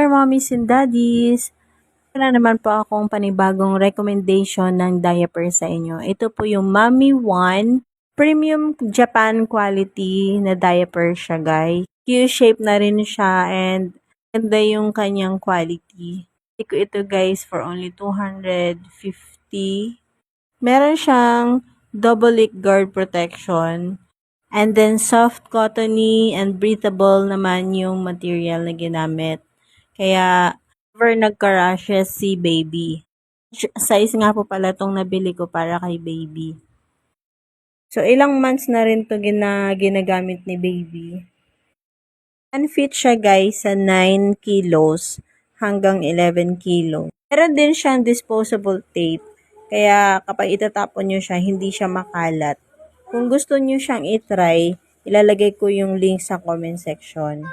there, mommies and daddies! Wala naman po akong panibagong recommendation ng diaper sa inyo. Ito po yung Mommy One Premium Japan quality na diaper siya, guys. Q-shape na rin siya and ganda yung kanyang quality. Ito ko ito, guys, for only 250. Meron siyang double leak guard protection. And then, soft, cottony, and breathable naman yung material na ginamit. Kaya, never nagka-rashes si baby. Size nga po pala tong nabili ko para kay baby. So, ilang months na rin to ginagamit ni baby. Unfit siya, guys, sa 9 kilos hanggang 11 kilos. Meron din siyang disposable tape. Kaya, kapag itatapon nyo siya, hindi siya makalat. Kung gusto nyo siyang itry, ilalagay ko yung link sa comment section.